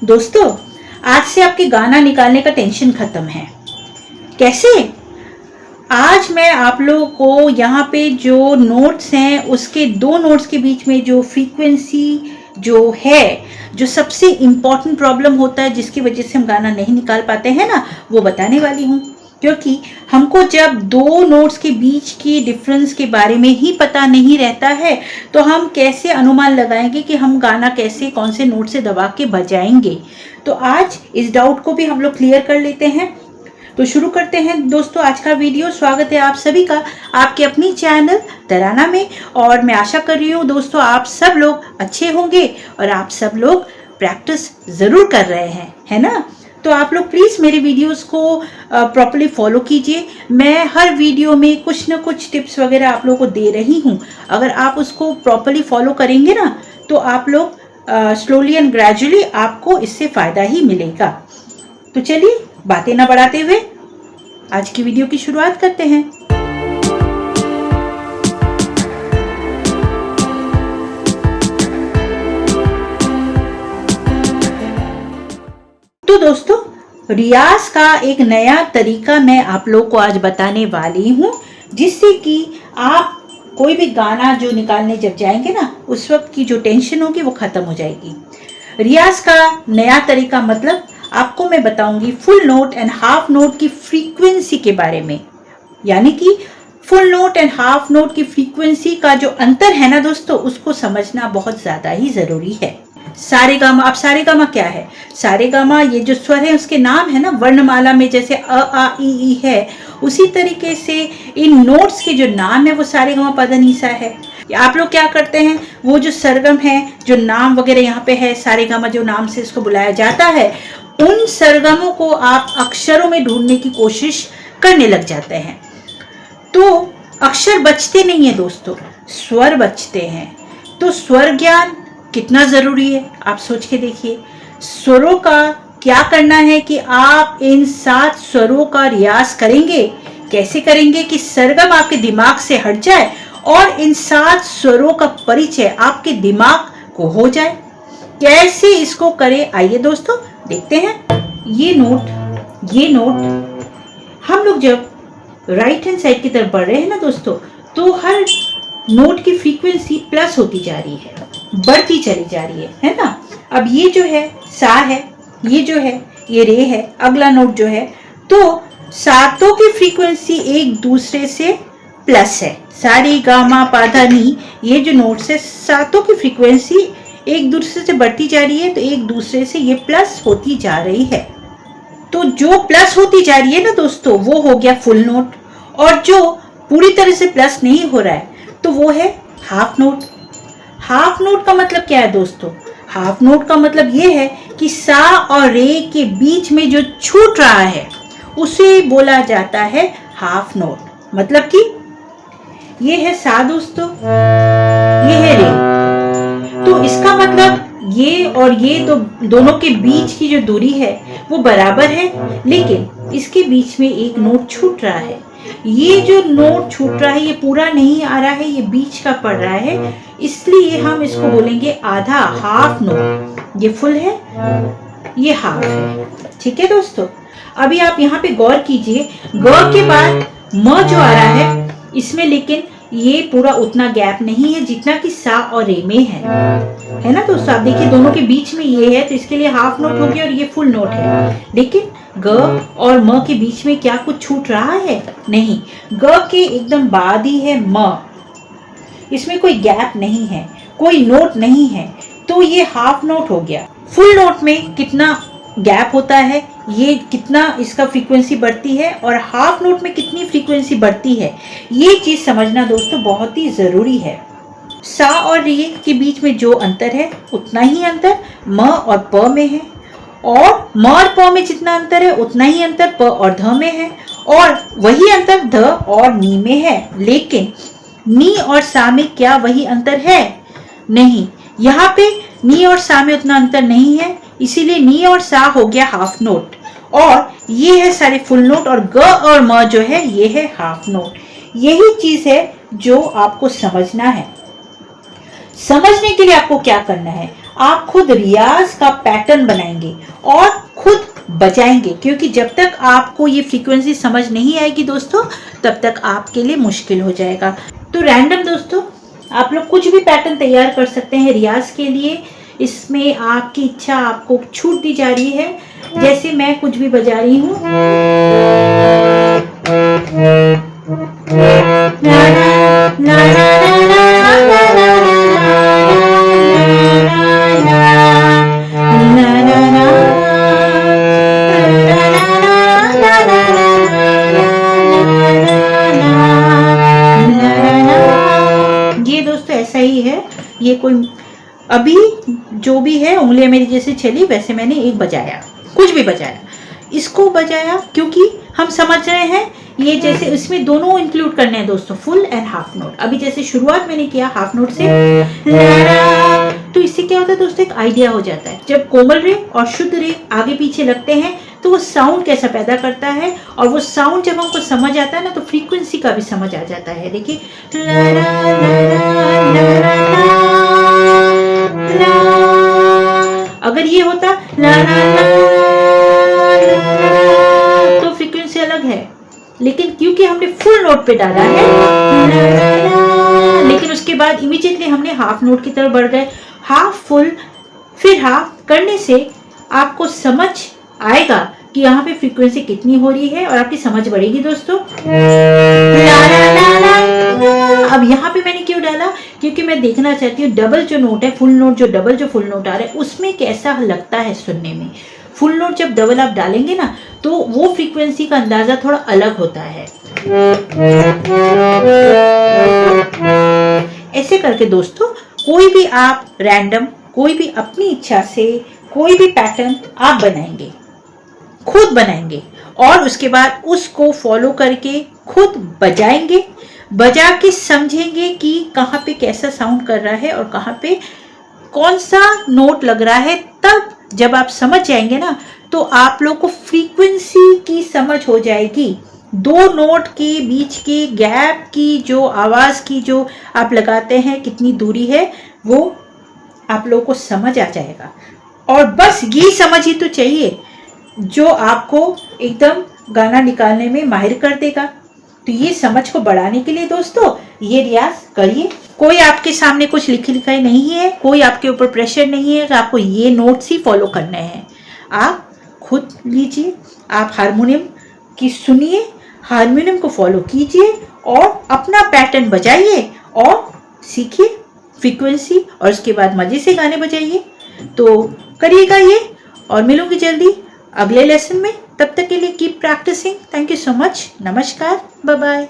दोस्तों, आज से आपके गाना निकालने का टेंशन खत्म है। कैसे? आज मैं आप लोगों को यहाँ पे जो नोट्स हैं उसके दो नोट्स के बीच में जो फ्रीक्वेंसी जो है, जो सबसे इम्पॉर्टेंट प्रॉब्लम होता है जिसकी वजह से हम गाना नहीं निकाल पाते हैं ना, वो बताने वाली हूँ। क्योंकि हमको जब दो नोट्स के बीच की डिफरेंस के बारे में ही पता नहीं रहता है तो हम कैसे अनुमान लगाएंगे कि हम गाना कैसे कौन से नोट से दबा के बजाएंगे। तो आज इस डाउट को भी हम लोग क्लियर कर लेते हैं। तो शुरू करते हैं दोस्तों आज का वीडियो। स्वागत है आप सभी का आपके अपनी चैनल तराना में, और मैं आशा कर रही हूँ दोस्तों आप सब लोग अच्छे होंगे और आप सब लोग प्रैक्टिस ज़रूर कर रहे हैं, है ना। तो आप लोग प्लीज़ मेरे वीडियोस को प्रॉपर्ली फॉलो कीजिए। मैं हर वीडियो में कुछ ना कुछ टिप्स वगैरह आप लोगों को दे रही हूँ। अगर आप उसको प्रॉपर्ली फॉलो करेंगे ना तो आप लोग स्लोली एंड ग्रेजुअली आपको इससे फ़ायदा ही मिलेगा। तो चलिए बातें ना बढ़ाते हुए आज की वीडियो की शुरुआत करते हैं। तो दोस्तों, रियाज का एक नया तरीका मैं आप लोग को आज बताने वाली हूँ, जिससे कि आप कोई भी गाना जो निकालने जब जाएंगे ना उस वक्त की जो टेंशन होगी वो खत्म हो जाएगी। रियाज का नया तरीका मतलब आपको मैं बताऊंगी full note and half note की फ्रीक्वेंसी के बारे में। यानी कि full note and half note की फ्रीक्वेंसी का जो अंतर है ना दोस्तों, उसको समझना बहुत ज़्यादा ही ज़रूरी है। सारेगामा, अब सारेगामा क्या है? सारेगामा ये जो स्वर है उसके नाम है ना, वर्णमाला में जैसे अ आ ई है, उसी तरीके से इन नोट्स के जो नाम है वो सारेगामा पधनिसा है। आप लोग क्या करते हैं, वो जो सरगम है, जो नाम वगैरह यहाँ पे है, सारेगामा जो नाम से इसको बुलाया जाता है, उन सरगमों को आप अक्षरों में ढूंढने की कोशिश करने लग जाते हैं। तो अक्षर बचते नहीं है दोस्तों, स्वर बचते हैं। तो स्वर ज्ञान कितना जरूरी है आप सोच के देखिए। स्वरों का क्या करना है कि आप इन 7 स्वरों का रियाज करेंगे। कैसे करेंगे कि सरगम आपके दिमाग से हट जाए और इन 7 स्वरों का परिचय आपके दिमाग को हो जाए। कैसे इसको करें, आइए दोस्तों देखते हैं। ये नोट हम लोग जब राइट हैंड साइड की तरफ बढ़ रहे हैं ना दोस्तों, तो हर नोट की फ्रीक्वेंसी प्लस होती जा रही है, बढ़ती चली जा रही है ना। अब ये जो है सा है, ये जो है ये रे है, अगला नोट जो है, तो सातों की फ्रीक्वेंसी एक दूसरे से प्लस है। सा रे गा मा पा धा नी, ये जो नोट्स है सातों की फ्रीक्वेंसी एक दूसरे से बढ़ती जा रही है, तो एक दूसरे से ये प्लस होती जा रही है। तो जो प्लस होती जा रही है ना दोस्तों, वो हो गया फुल नोट। और जो पूरी तरह से प्लस नहीं हो रहा है तो वो है हाफ नोट। हाफ नोट का मतलब क्या है दोस्तों? हाफ नोट का मतलब ये है कि सा और रे के बीच में जो छूट रहा है उसे बोला जाता है हाफ नोट। मतलब कि ये है सा दोस्तों, ये है रे, तो इसका मतलब ये और ये तो दोनों के बीच की जो दूरी है वो बराबर है, लेकिन इसके बीच में एक नोट छूट रहा है। ये जो नोट छूट रहा है ये पूरा नहीं आ रहा है, ये बीच का पड़ रहा है, इसलिए हम इसको बोलेंगे आधा, हाफ नोट। ये फुल है, ये हाफ है। ठीक है दोस्तों, अभी आप यहाँ पे गौर कीजिए, ग के बाद म जो आ रहा है इसमें लेकिन ये पूरा उतना गैप नहीं है जितना कि सा और रे में है ना दोस्तों। आप देखिए दोनों के बीच में ये है, तो इसके लिए हाफ नोट हो गया और ये फुल नोट है। लेकिन ग और म के बीच में क्या कुछ छूट रहा है? नहीं, ग के एकदम बाद ही है म, इसमें कोई गैप नहीं है, कोई नोट नहीं है, तो ये हाफ नोट हो गया। फुल नोट में कितना गैप होता है, ये कितना इसका फ्रीक्वेंसी बढ़ती है, और हाफ नोट में कितनी फ्रीक्वेंसी बढ़ती है, ये चीज समझना दोस्तों बहुत ही जरूरी है। सा और रे के बीच में जो अंतर है उतना ही अंतर म और प में है, और म और प में जितना अंतर है उतना ही अंतर प और ध में है, और वही अंतर ध और नी में है। लेकिन नी और सा में क्या वही अंतर है? नहीं, यहाँ पे नी और सा में उतना अंतर नहीं है, इसीलिए नी और सा हो गया हाफ नोट, और ये है सारे फुल नोट, और ग और म जो है ये है हाफ नोट। यही चीज है जो आपको समझना है। समझने के लिए आपको क्या करना है, आप खुद रियाज का पैटर्न बनाएंगे और खुद बजाएंगे, क्योंकि जब तक आपको ये फ्रीक्वेंसी समझ नहीं आएगी दोस्तों, तब तक आपके लिए मुश्किल हो जाएगा। तो रैंडम दोस्तों आप लोग कुछ भी पैटर्न तैयार कर सकते हैं रियाज के लिए। इसमें आपकी इच्छा, आपको छूट दी जा रही है। जैसे मैं कुछ भी बजा रही हूँ, ये दोस्तों ऐसा ही है। ये कोई अभी जो भी है, उंगलियां मेरी जैसे चली वैसे मैंने एक बजाया, कुछ भी बजाया, इसको बजाया, क्योंकि हम समझ रहे हैं ये जैसे इसमें दोनों इंक्लूड करने हैं दोस्तों, फुल एंड हाफ नोट। अभी जैसे शुरुआत मैंने किया हाफ नोट से, तो इससे क्या होता है दोस्तों, एक आइडिया हो जाता है। जब कोमल रे और शुद्ध रे आगे पीछे लगते हैं तो वो साउंड कैसा पैदा करता है, और वो साउंड जब हमको समझ आता है ना, तो फ्रीक्वेंसी का भी समझ आ जाता है। देखिए अगर ये होता ला ला ला तो फ्रीक्वेंसी अलग है, लेकिन क्योंकि हमने फुल नोट पे डाला है, लेकिन उसके बाद इमीडिएटली हमने हाफ नोट की तरफ बढ़ गए। हाफ फुल फिर हाफ करने से आपको समझ आएगा कि यहाँ पे फ्रीक्वेंसी कितनी हो रही है और आपकी समझ बढ़ेगी दोस्तों। अब यहाँ पे मैंने क्यों डाला, क्योंकि मैं देखना चाहती हूँ डबल जो नोट है, फुल नोट जो डबल जो फुल नोट आ रहा है उसमें कैसा लगता है सुनने में। फुल नोट जब डबल आप डालेंगे ना, तो वो फ्रीक्वेंसी का अंदाजा थोड़ा अलग होता है। ऐसे करके दोस्तों कोई भी आप रैंडम, कोई भी अपनी इच्छा से कोई भी पैटर्न आप बनाएंगे, खुद बनाएंगे, और उसके बाद उसको फॉलो करके खुद बजाएंगे, बजा के समझेंगे कि कहाँ पे कैसा साउंड कर रहा है और कहाँ पे कौन सा नोट लग रहा है। तब जब आप समझ जाएंगे ना, तो आप लोग को फ्रीक्वेंसी की समझ हो जाएगी। दो नोट के बीच के गैप की जो आवाज़ की जो आप लगाते हैं, कितनी दूरी है, वो आप लोग को समझ आ जाएगा। और बस ये समझ ही तो चाहिए जो आपको एकदम गाना निकालने में माहिर कर देगा। तो ये समझ को बढ़ाने के लिए दोस्तों ये रियाज करिए। कोई आपके सामने कुछ लिखाई नहीं है, कोई आपके ऊपर प्रेशर नहीं है कि आपको ये नोट्स ही फॉलो करने हैं। आप खुद लीजिए, आप हारमोनियम की सुनिए, हारमोनियम को फॉलो कीजिए और अपना पैटर्न बजाइए और सीखिए फ्रीक्वेंसी, और उसके बाद मज़े से गाने बजाइए। तो करिएगा ये, और मिलूंगी जल्दी अगले लेसन में। तब तक के लिए keep practicing. Thank you so much. नमस्कार, बाय बाय।